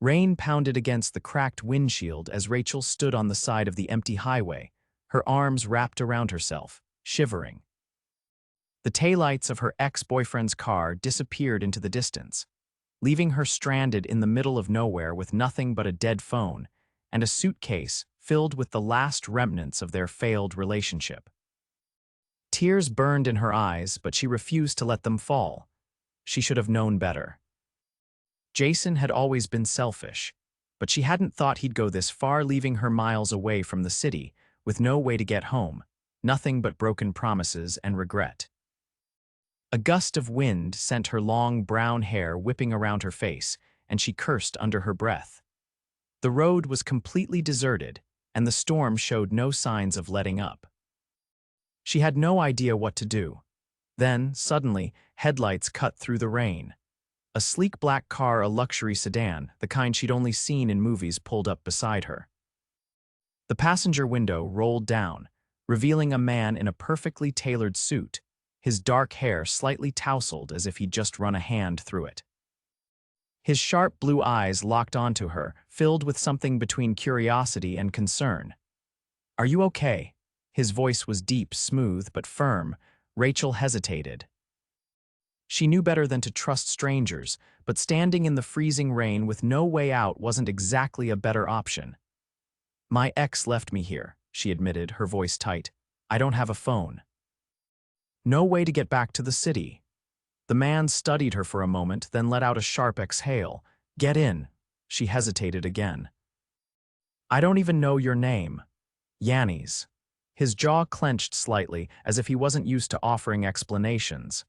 Rain pounded against the cracked windshield as Rachel stood on the side of the empty highway, her arms wrapped around herself, shivering. The taillights of her ex-boyfriend's car disappeared into the distance, leaving her stranded in the middle of nowhere with nothing but a dead phone and a suitcase filled with the last remnants of their failed relationship. Tears burned in her eyes, but she refused to let them fall. She should have known better. Jason had always been selfish, but she hadn't thought he'd go this far, leaving her miles away from the city, with no way to get home, nothing but broken promises and regret. A gust of wind sent her long brown hair whipping around her face, and she cursed under her breath. The road was completely deserted, and the storm showed no signs of letting up. She had no idea what to do. Then, suddenly, headlights cut through the rain. A sleek black car, a luxury sedan, the kind she'd only seen in movies, pulled up beside her. The passenger window rolled down, revealing a man in a perfectly tailored suit, his dark hair slightly tousled as if he'd just run a hand through it. His sharp blue eyes locked onto her, filled with something between curiosity and concern. "Are you okay?" His voice was deep, smooth, but firm. Rachel hesitated. She knew better than to trust strangers, but standing in the freezing rain with no way out wasn't exactly a better option. "My ex left me here," she admitted, her voice tight. "I don't have a phone." "No way to get back to the city." The man studied her for a moment, then let out a sharp exhale. "Get in." She hesitated again. "I don't even know your name." "Yannis." His jaw clenched slightly, as if he wasn't used to offering explanations.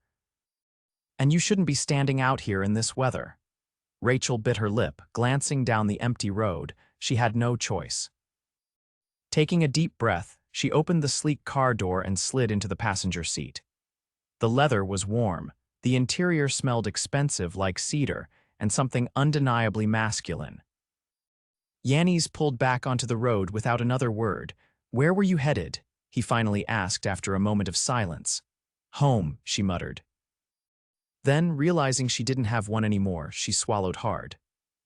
"And you shouldn't be standing out here in this weather." Rachel bit her lip, glancing down the empty road. She had no choice. Taking a deep breath, she opened the sleek car door and slid into the passenger seat. The leather was warm. The interior smelled expensive, like cedar, and something undeniably masculine. Yannis pulled back onto the road without another word. "Where were you headed?" he finally asked after a moment of silence. "Home," she muttered. Then, realizing she didn't have one anymore, she swallowed hard.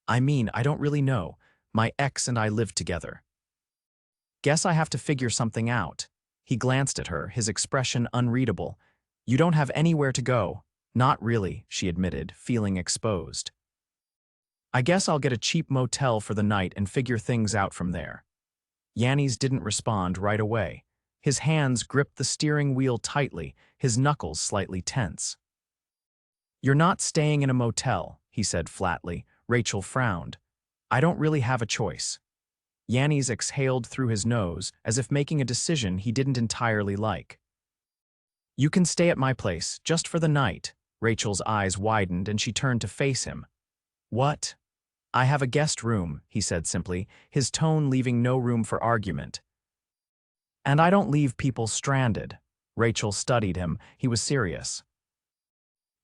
"I mean, I don't really know. My ex and I lived together. Guess I have to figure something out." He glanced at her, his expression unreadable. "You don't have anywhere to go." "Not really," she admitted, feeling exposed. "I guess I'll get a cheap motel for the night and figure things out from there." Yannis didn't respond right away. His hands gripped the steering wheel tightly, his knuckles slightly tense. "You're not staying in a motel," he said flatly. Rachel frowned. "I don't really have a choice." Yannis exhaled through his nose, as if making a decision he didn't entirely like. "You can stay at my place, just for the night." Rachel's eyes widened and she turned to face him. "What?" "I have a guest room," he said simply, his tone leaving no room for argument. "And I don't leave people stranded." Rachel studied him. He was serious.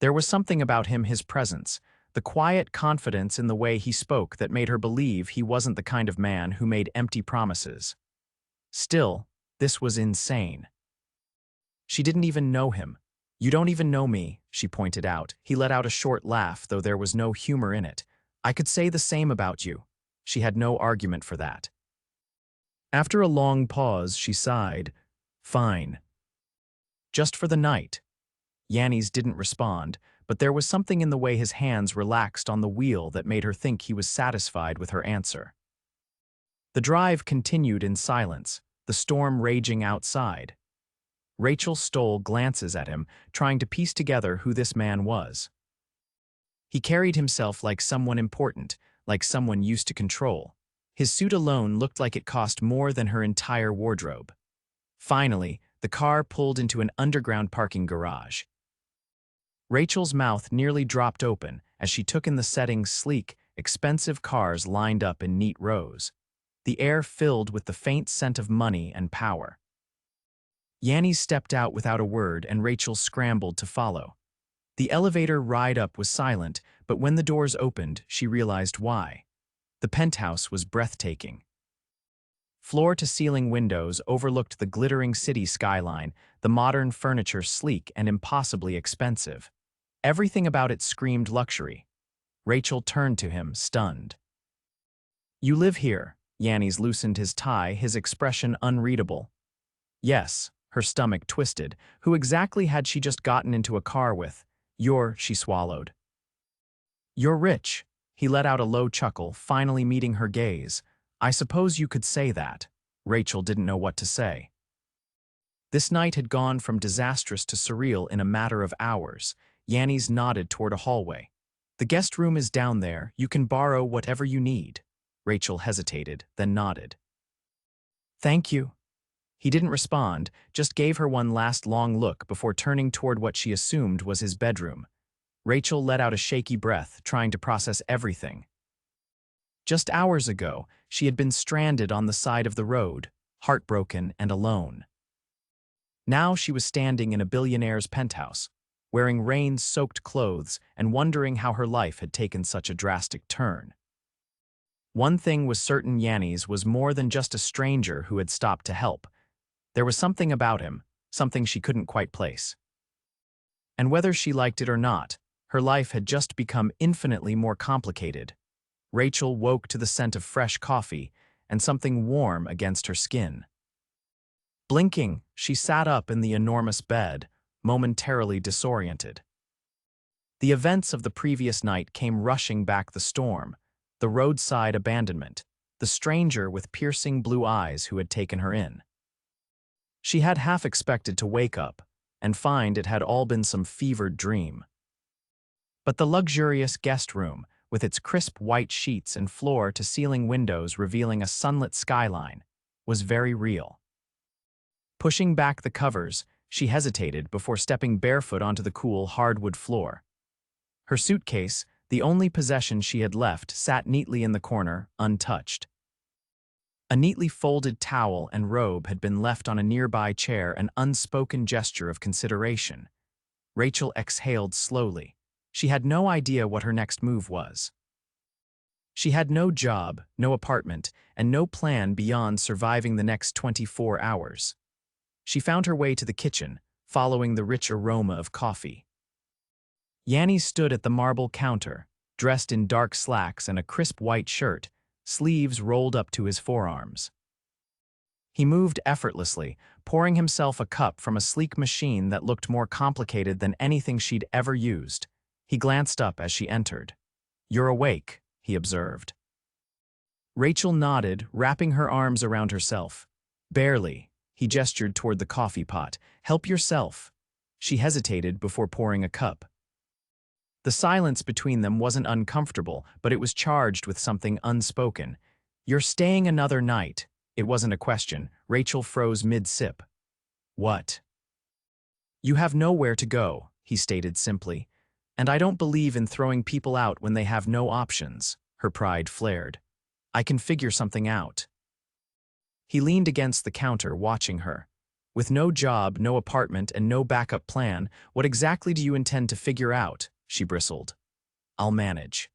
There was something about him, his presence, the quiet confidence in the way he spoke, that made her believe he wasn't the kind of man who made empty promises. Still, this was insane. She didn't even know him. "You don't even know me," she pointed out. He let out a short laugh, though there was no humor in it. "I could say the same about you." She had no argument for that. After a long pause, she sighed. "Fine. Just for the night." Yannis didn't respond, but there was something in the way his hands relaxed on the wheel that made her think he was satisfied with her answer. The drive continued in silence, the storm raging outside. Rachel stole glances at him, trying to piece together who this man was. He carried himself like someone important, like someone used to control. His suit alone looked like it cost more than her entire wardrobe. Finally, the car pulled into an underground parking garage. Rachel's mouth nearly dropped open as she took in the setting: sleek, expensive cars lined up in neat rows. The air filled with the faint scent of money and power. Yannis stepped out without a word, and Rachel scrambled to follow. The elevator ride up was silent, but when the doors opened, she realized why. The penthouse was breathtaking. Floor-to-ceiling windows overlooked the glittering city skyline, the modern furniture sleek and impossibly expensive. Everything about it screamed luxury. Rachel turned to him, stunned. You live here. Yannis loosened his tie, his expression unreadable. Yes, her stomach twisted. Who exactly had she just gotten into a car with? She swallowed. You're rich. He let out a low chuckle, finally meeting her gaze. I suppose you could say that. Rachel didn't know what to say. This night had gone from disastrous to surreal in a matter of hours. Yannis nodded toward a hallway. The guest room is down there. You can borrow whatever you need. Rachel hesitated, then nodded. Thank you. He didn't respond, just gave her one last long look before turning toward what she assumed was his bedroom. Rachel let out a shaky breath, trying to process everything. Just hours ago, she had been stranded on the side of the road, heartbroken and alone. Now she was standing in a billionaire's penthouse, wearing rain-soaked clothes and wondering how her life had taken such a drastic turn. One thing was certain: Yannis was more than just a stranger who had stopped to help. There was something about him, something she couldn't quite place. And whether she liked it or not, her life had just become infinitely more complicated. Rachel woke to the scent of fresh coffee and something warm against her skin. Blinking, she sat up in the enormous bed, momentarily disoriented. The events of the previous night came rushing back: the storm, the roadside abandonment, the stranger with piercing blue eyes who had taken her in. She had half expected to wake up and find it had all been some fevered dream. But the luxurious guest room, with its crisp white sheets and floor-to-ceiling windows revealing a sunlit skyline, was very real. Pushing back the covers, she hesitated before stepping barefoot onto the cool hardwood floor. Her suitcase, the only possession she had left, sat neatly in the corner, untouched. A neatly folded towel and robe had been left on a nearby chair, an unspoken gesture of consideration. Rachel exhaled slowly. She had no idea what her next move was. She had no job, no apartment, and no plan beyond surviving the next 24 hours. She found her way to the kitchen, following the rich aroma of coffee. Yannis stood at the marble counter, dressed in dark slacks and a crisp white shirt, sleeves rolled up to his forearms. He moved effortlessly, pouring himself a cup from a sleek machine that looked more complicated than anything she'd ever used. He glanced up as she entered. "You're awake," he observed. Rachel nodded, wrapping her arms around herself. "Barely." He gestured toward the coffee pot. "Help yourself." She hesitated before pouring a cup. The silence between them wasn't uncomfortable, but it was charged with something unspoken. "You're staying another night." It wasn't a question. Rachel froze mid-sip. "What?" "You have nowhere to go," he stated simply. "And I don't believe in throwing people out when they have no options." Her pride flared. "I can figure something out." He leaned against the counter, watching her. "With no job, no apartment, and no backup plan, what exactly do you intend to figure out?" She bristled. "I'll manage."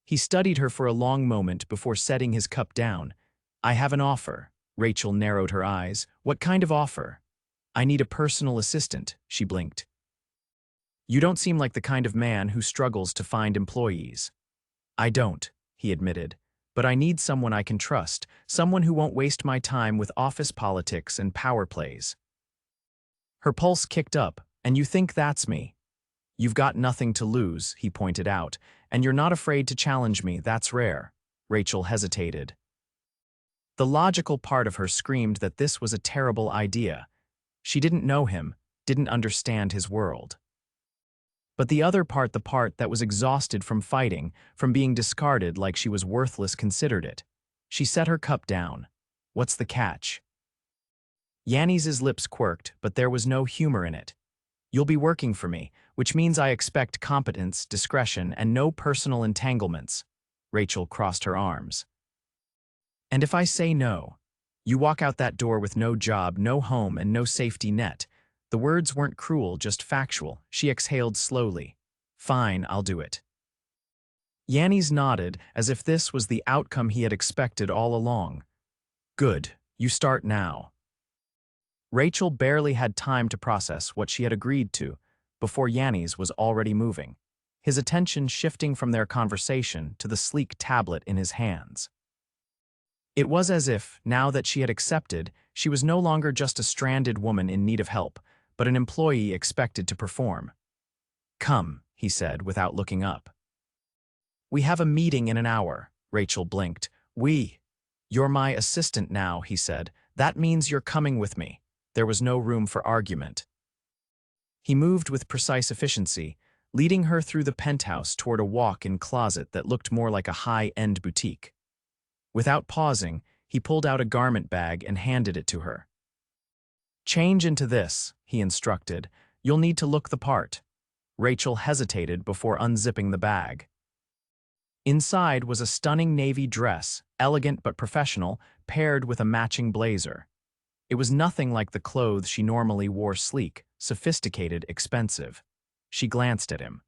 He studied her for a long moment before setting his cup down. "I have an offer." Rachel narrowed her eyes. "What kind of offer?" "I need a personal assistant," she blinked. "You don't seem like the kind of man who struggles to find employees." "I don't," he admitted. "But I need someone I can trust, someone who won't waste my time with office politics and power plays." Her pulse kicked up. "And you think that's me?" "You've got nothing to lose," he pointed out, "and you're not afraid to challenge me. That's rare." Rachel hesitated. The logical part of her screamed that this was a terrible idea. She didn't know him, didn't understand his world. But the other part, the part that was exhausted from fighting, from being discarded like she was worthless, considered it. She set her cup down. "What's the catch?" Yannis's lips quirked, but there was no humor in it. "You'll be working for me, which means I expect competence, discretion, and no personal entanglements." Rachel crossed her arms. "And if I say no, you walk out that door with no job, no home, and no safety net." The words weren't cruel, just factual. She exhaled slowly. "Fine, I'll do it." Yannis nodded, as if this was the outcome he had expected all along. "Good, you start now." Rachel barely had time to process what she had agreed to before Yannis was already moving. his attention shifting from their conversation to the sleek tablet in his hands. It was as if, now that she had accepted, she was no longer just a stranded woman in need of help, but an employee expected to perform. "Come," he said without looking up. "We have a meeting in an hour," Rachel blinked. "You're my assistant now," he said. "That means you're coming with me." There was no room for argument. He moved with precise efficiency, leading her through the penthouse toward a walk-in closet that looked more like a high-end boutique. Without pausing, he pulled out a garment bag and handed it to her. "Change into this," he instructed. "You'll need to look the part." Rachel hesitated before unzipping the bag. Inside was a stunning navy dress, elegant but professional, paired with a matching blazer. It was nothing like the clothes she normally wore, sleek, sophisticated, expensive. She glanced at him.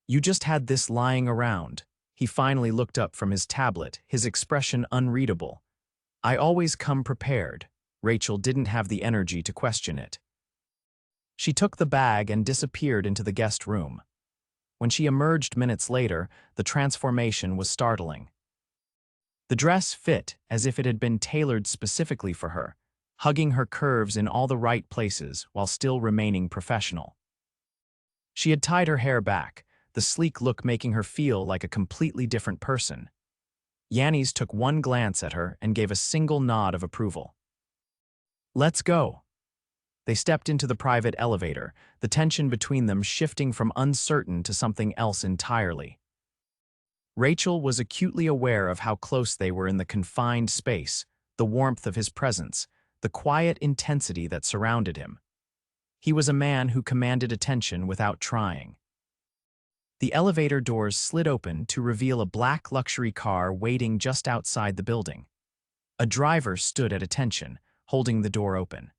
"You just had this lying around." He finally looked up from his tablet, his expression unreadable. "I always come prepared." Rachel didn't have the energy to question it. She took the bag and disappeared into the guest room. When she emerged minutes later, the transformation was startling. The dress fit as if it had been tailored specifically for her, hugging her curves in all the right places while still remaining professional. She had tied her hair back, the sleek look making her feel like a completely different person. Yannis took one glance at her and gave a single nod of approval. "Let's go." They stepped into the private elevator, the tension between them shifting from uncertain to something else entirely. Rachel was acutely aware of how close they were in the confined space, the warmth of his presence, the quiet intensity that surrounded him. He was a man who commanded attention without trying. The elevator doors slid open to reveal a black luxury car waiting just outside the building. A driver stood at attention, holding the door open.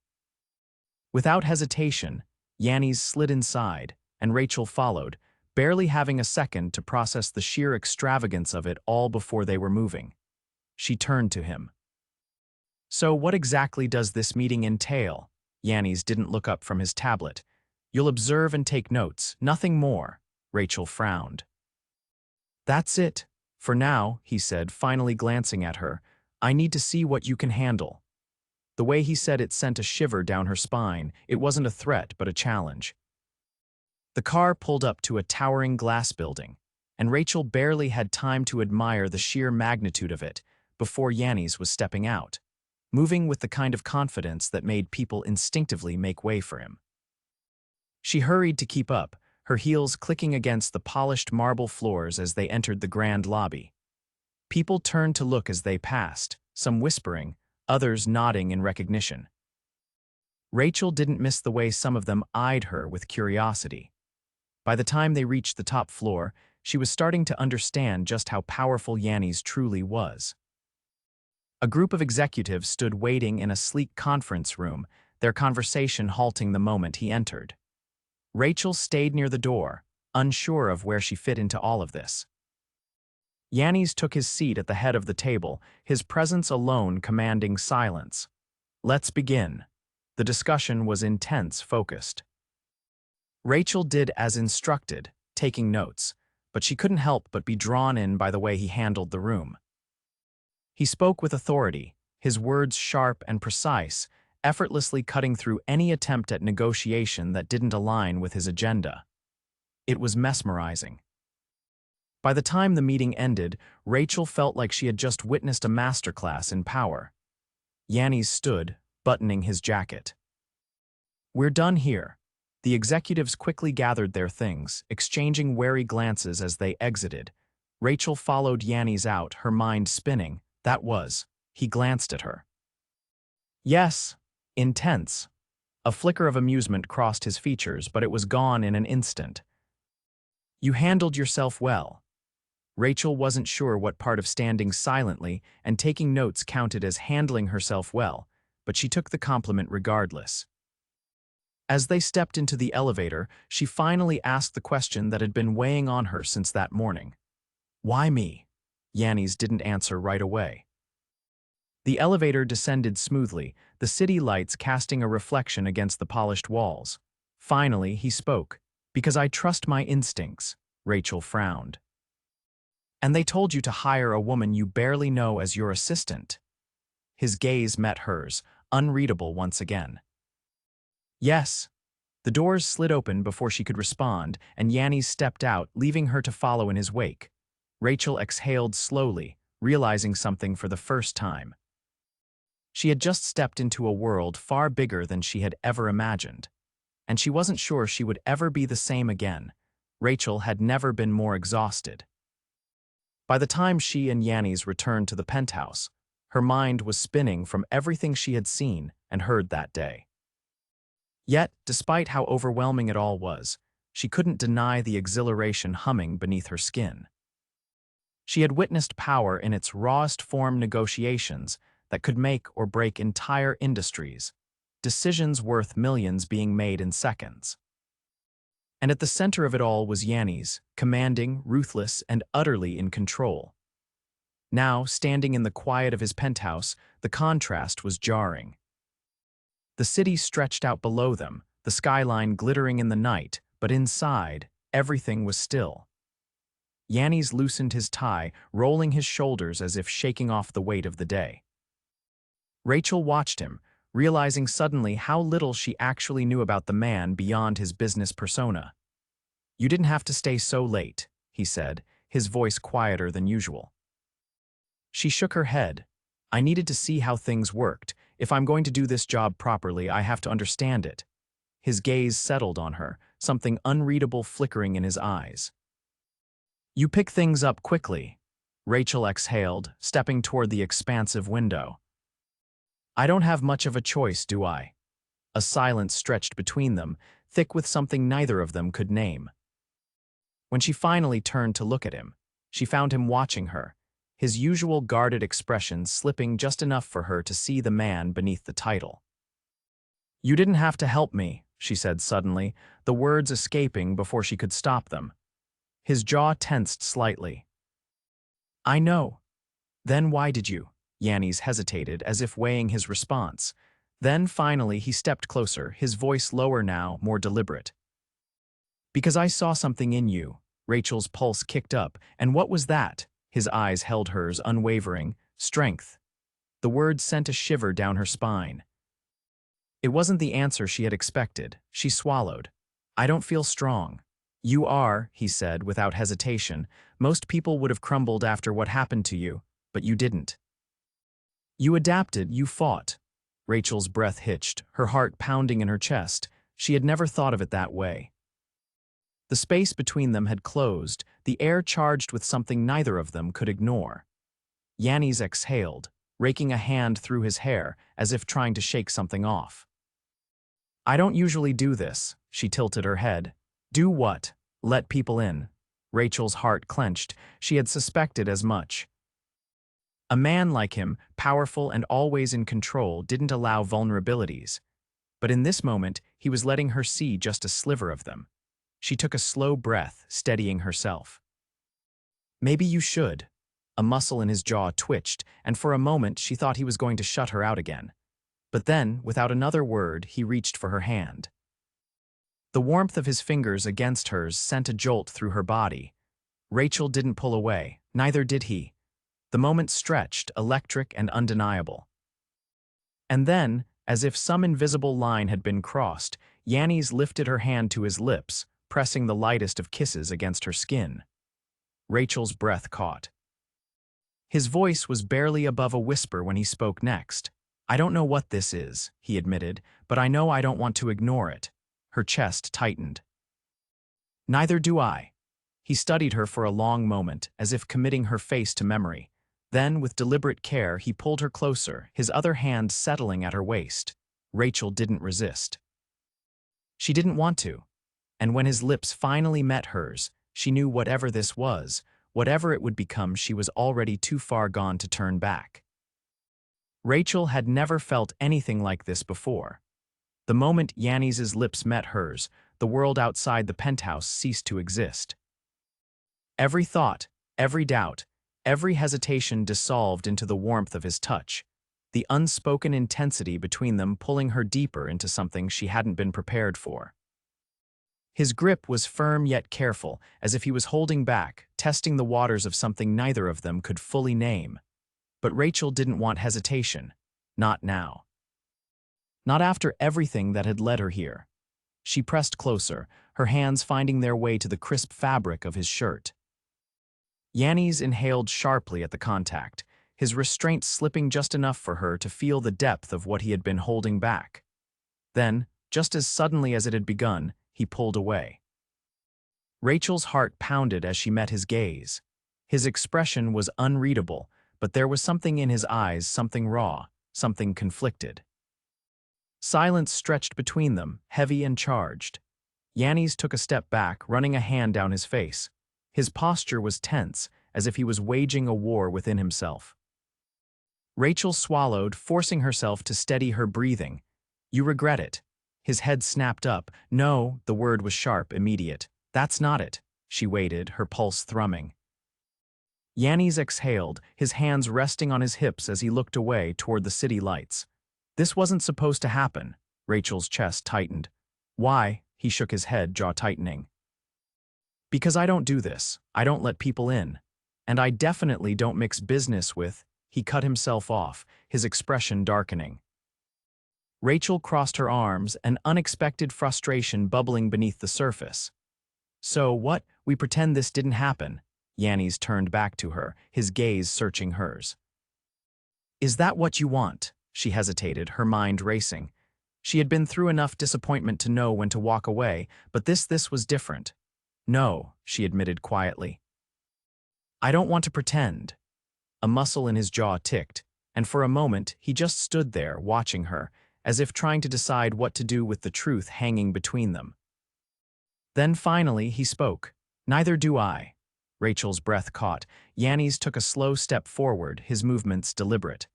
Without hesitation, Yannis slid inside, and Rachel followed, barely having a second to process the sheer extravagance of it all before they were moving. She turned to him. "So what exactly does this meeting entail?" Yannis didn't look up from his tablet. "You'll observe and take notes, nothing more." Rachel frowned. "That's it. For now," he said, finally glancing at her. "I need to see what you can handle." The way he said it sent a shiver down her spine. It wasn't a threat, but a challenge. The car pulled up to a towering glass building, and Rachel barely had time to admire the sheer magnitude of it before Yannis was stepping out, moving with the kind of confidence that made people instinctively make way for him. She hurried to keep up, her heels clicking against the polished marble floors as they entered the grand lobby. People turned to look as they passed, some whispering, others nodding in recognition. Rachel didn't miss the way some of them eyed her with curiosity. By the time they reached the top floor, she was starting to understand just how powerful Yannis truly was. A group of executives stood waiting in a sleek conference room, their conversation halting the moment he entered. Rachel stayed near the door, unsure of where she fit into all of this. Yannis took his seat at the head of the table, his presence alone commanding silence. "Let's begin." The discussion was intense, focused. Rachel did as instructed, taking notes, but she couldn't help but be drawn in by the way he handled the room. He spoke with authority, his words sharp and precise, effortlessly cutting through any attempt at negotiation that didn't align with his agenda. It was mesmerizing. By the time the meeting ended, Rachel felt like she had just witnessed a masterclass in power. Yannis stood, buttoning his jacket. "We're done here." The executives quickly gathered their things, exchanging wary glances as they exited. Rachel followed Yannis out, her mind spinning. He glanced at her. "Yes. Intense." A flicker of amusement crossed his features, but it was gone in an instant. "You handled yourself well." Rachel wasn't sure what part of standing silently and taking notes counted as handling herself well, but she took the compliment regardless. As they stepped into the elevator, she finally asked the question that had been weighing on her since that morning. "Why me?" Yannis didn't answer right away. The elevator descended smoothly, the city lights casting a reflection against the polished walls. Finally, he spoke. "Because I trust my instincts." Rachel frowned. And they told you to hire a woman you barely know as your assistant. His gaze met hers, unreadable once again. Yes. The doors slid open before she could respond, and Yannis stepped out, leaving her to follow in his wake. Rachel exhaled slowly, realizing something for the first time. She had just stepped into a world far bigger than she had ever imagined, and she wasn't sure she would ever be the same again. Rachel had never been more exhausted. By the time she and Yannis returned to the penthouse, her mind was spinning from everything she had seen and heard that day. Yet, despite how overwhelming it all was, she couldn't deny the exhilaration humming beneath her skin. She had witnessed power in its rawest form, negotiations that could make or break entire industries, decisions worth millions being made in seconds. And at the center of it all was Yannis, commanding, ruthless, and utterly in control. Now, standing in the quiet of his penthouse, the contrast was jarring. The city stretched out below them, the skyline glittering in the night, but inside, everything was still. Yannis loosened his tie, rolling his shoulders as if shaking off the weight of the day. Rachel watched him, realizing suddenly how little she actually knew about the man beyond his business persona. "You didn't have to stay so late," he said, his voice quieter than usual. She shook her head. "I needed to see how things worked. If I'm going to do this job properly, I have to understand it." His gaze settled on her, something unreadable flickering in his eyes. "You pick things up quickly," Rachel exhaled, stepping toward the expansive window. "I don't have much of a choice, do I?" A silence stretched between them, thick with something neither of them could name. When she finally turned to look at him, she found him watching her, his usual guarded expression slipping just enough for her to see the man beneath the title. "You didn't have to help me," she said suddenly, the words escaping before she could stop them. His jaw tensed slightly. "I know." "Then why did you?" Yannis hesitated, as if weighing his response. Then finally he stepped closer, his voice lower now, more deliberate. "Because I saw something in you." Rachel's pulse kicked up. "And what was that?" His eyes held hers, unwavering. "Strength." The words sent a shiver down her spine. It wasn't the answer she had expected. She swallowed. "I don't feel strong." "You are," he said without hesitation. "Most people would have crumbled after what happened to you, but you didn't. You adapted, you fought." Rachel's breath hitched, her heart pounding in her chest. She had never thought of it that way. The space between them had closed, the air charged with something neither of them could ignore. Yannis exhaled, raking a hand through his hair, as if trying to shake something off. "I don't usually do this," she tilted her head. "Do what?" "Let people in." Rachel's heart clenched. She had suspected as much. A man like him, powerful and always in control, didn't allow vulnerabilities. But in this moment, he was letting her see just a sliver of them. She took a slow breath, steadying herself. "Maybe you should." A muscle in his jaw twitched, and for a moment she thought he was going to shut her out again. But then, without another word, he reached for her hand. The warmth of his fingers against hers sent a jolt through her body. Rachel didn't pull away, neither did he. The moment stretched, electric and undeniable. And then, as if some invisible line had been crossed, Yannis lifted her hand to his lips, pressing the lightest of kisses against her skin. Rachel's breath caught. His voice was barely above a whisper when he spoke next. "I don't know what this is," he admitted, "but I know I don't want to ignore it." Her chest tightened. "Neither do I." He studied her for a long moment, as if committing her face to memory. Then, with deliberate care, he pulled her closer, his other hand settling at her waist. Rachel didn't resist. She didn't want to. And when his lips finally met hers, she knew whatever this was, whatever it would become, she was already too far gone to turn back. Rachel had never felt anything like this before. The moment Yannis's lips met hers, the world outside the penthouse ceased to exist. Every thought, every doubt, every hesitation dissolved into the warmth of his touch, the unspoken intensity between them pulling her deeper into something she hadn't been prepared for. His grip was firm yet careful, as if he was holding back, testing the waters of something neither of them could fully name. But Rachel didn't want hesitation. Not now. Not after everything that had led her here. She pressed closer, her hands finding their way to the crisp fabric of his shirt. Yannis inhaled sharply at the contact, his restraint slipping just enough for her to feel the depth of what he had been holding back. Then, just as suddenly as it had begun, he pulled away. Rachel's heart pounded as she met his gaze. His expression was unreadable, but there was something in his eyes, something raw, something conflicted. Silence stretched between them, heavy and charged. Yannis took a step back, running a hand down his face. His posture was tense, as if he was waging a war within himself. Rachel swallowed, forcing herself to steady her breathing. "You regret it." His head snapped up. "No," the word was sharp, immediate. "That's not it." She waited, her pulse thrumming. Yannis exhaled, his hands resting on his hips as he looked away toward the city lights. "This wasn't supposed to happen." Rachel's chest tightened. "Why?" He shook his head, jaw tightening. "Because I don't do this. I don't let people in. And I definitely don't mix business with—" He cut himself off, his expression darkening. Rachel crossed her arms, an unexpected frustration bubbling beneath the surface. "So what? We pretend this didn't happen?" Yannis turned back to her, his gaze searching hers. "Is that what you want?" She hesitated, her mind racing. She had been through enough disappointment to know when to walk away, but this was different. "No," she admitted quietly. "I don't want to pretend." A muscle in his jaw ticked, and for a moment he just stood there, watching her, as if trying to decide what to do with the truth hanging between them. Then finally he spoke. "Neither do I." Rachel's breath caught. Yannis took a slow step forward, his movements deliberate.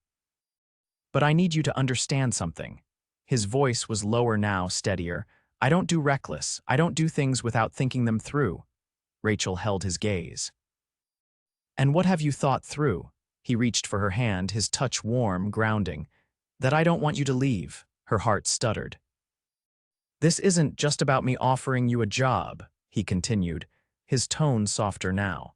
"But I need you to understand something." His voice was lower now, steadier. "I don't do reckless. I don't do things without thinking them through." Rachel held his gaze. "And what have you thought through?" He reached for her hand, his touch warm, grounding. "That I don't want you to leave." Her heart stuttered. "This isn't just about me offering you a job," he continued, his tone softer now.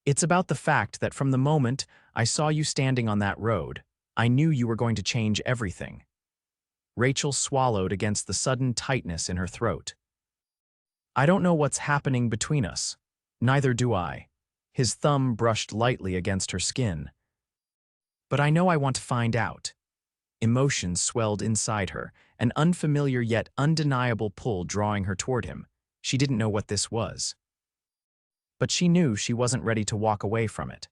"It's about the fact that from the moment I saw you standing on that road, I knew you were going to change everything." Rachel swallowed against the sudden tightness in her throat. "I don't know what's happening between us. Neither do I." His thumb brushed lightly against her skin. "But I know I want to find out." Emotions swelled inside her, an unfamiliar yet undeniable pull drawing her toward him. She didn't know what this was. But she knew she wasn't ready to walk away from it.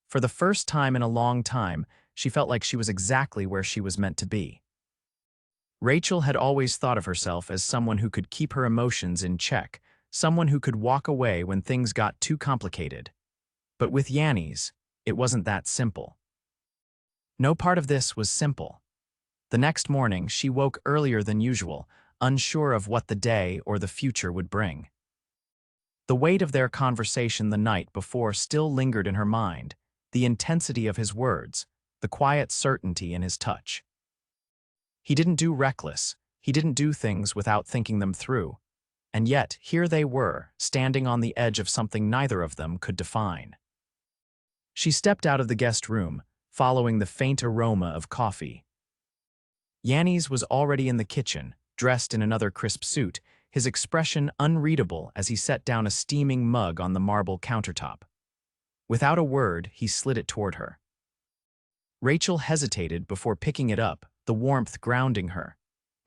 For the first time in a long time, she felt like she was exactly where she was meant to be. Rachel had always thought of herself as someone who could keep her emotions in check, someone who could walk away when things got too complicated. But with Yannis, it wasn't that simple. No part of this was simple. The next morning, she woke earlier than usual, unsure of what the day or the future would bring. The weight of their conversation the night before still lingered in her mind, the intensity of his words, the quiet certainty in his touch. He didn't do reckless, he didn't do things without thinking them through. And yet, here they were, standing on the edge of something neither of them could define. She stepped out of the guest room, following the faint aroma of coffee. Yannis was already in the kitchen, dressed in another crisp suit, his expression unreadable as he set down a steaming mug on the marble countertop. Without a word, he slid it toward her. Rachel hesitated before picking it up, the warmth grounding her.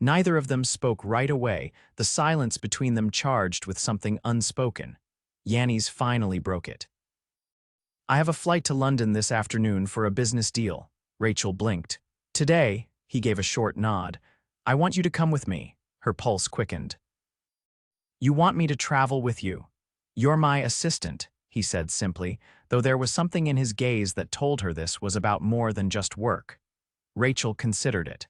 Neither of them spoke right away, the silence between them charged with something unspoken. Yannis finally broke it. "I have a flight to London this afternoon for a business deal." Rachel blinked. "Today," he gave a short nod. "I want you to come with me." Her pulse quickened. "You want me to travel with you?" "You're my assistant," he said simply, though there was something in his gaze that told her this was about more than just work. Rachel considered it.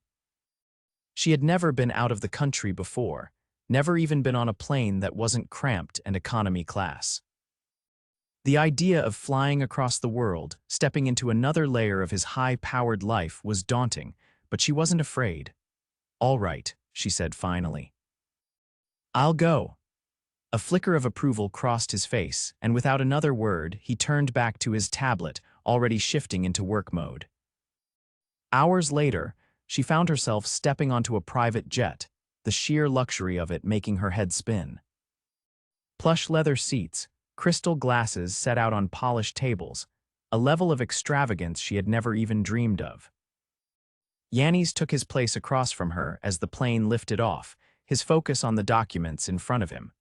She had never been out of the country before, never even been on a plane that wasn't cramped and economy class. The idea of flying across the world, stepping into another layer of his high-powered life was daunting, but she wasn't afraid. "All right," she said finally. I'll go. A flicker of approval crossed his face, and without another word, he turned back to his tablet, already shifting into work mode. Hours later, she found herself stepping onto a private jet, the sheer luxury of it making her head spin. Plush leather seats, crystal glasses set out on polished tables, a level of extravagance she had never even dreamed of. Yannis took his place across from her as the plane lifted off, his focus on the documents in front of him.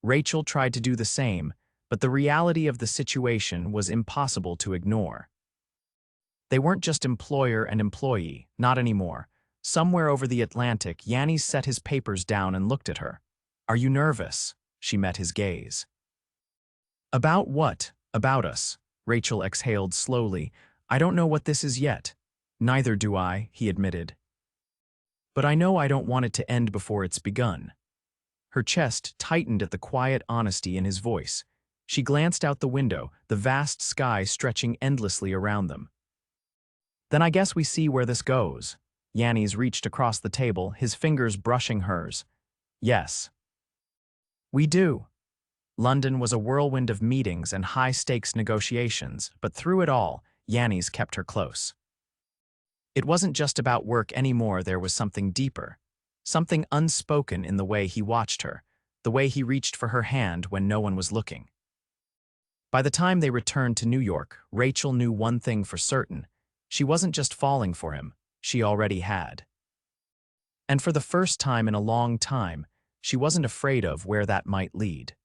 Rachel tried to do the same, but the reality of the situation was impossible to ignore. They weren't just employer and employee, not anymore. Somewhere over the Atlantic, Yannis set his papers down and looked at her. "Are you nervous?" She met his gaze. "About what? About us?" Rachel exhaled slowly. "I don't know what this is yet." "Neither do I," he admitted. "But I know I don't want it to end before it's begun." Her chest tightened at the quiet honesty in his voice. She glanced out the window, the vast sky stretching endlessly around them. "Then I guess we see where this goes." Yannis reached across the table, his fingers brushing hers. "Yes. We do." London was a whirlwind of meetings and high-stakes negotiations, but through it all, Yannis kept her close. It wasn't just about work anymore, there was something deeper. Something unspoken in the way he watched her, the way he reached for her hand when no one was looking. By the time they returned to New York, Rachel knew one thing for certain. She wasn't just falling for him, she already had. And for the first time in a long time, she wasn't afraid of where that might lead.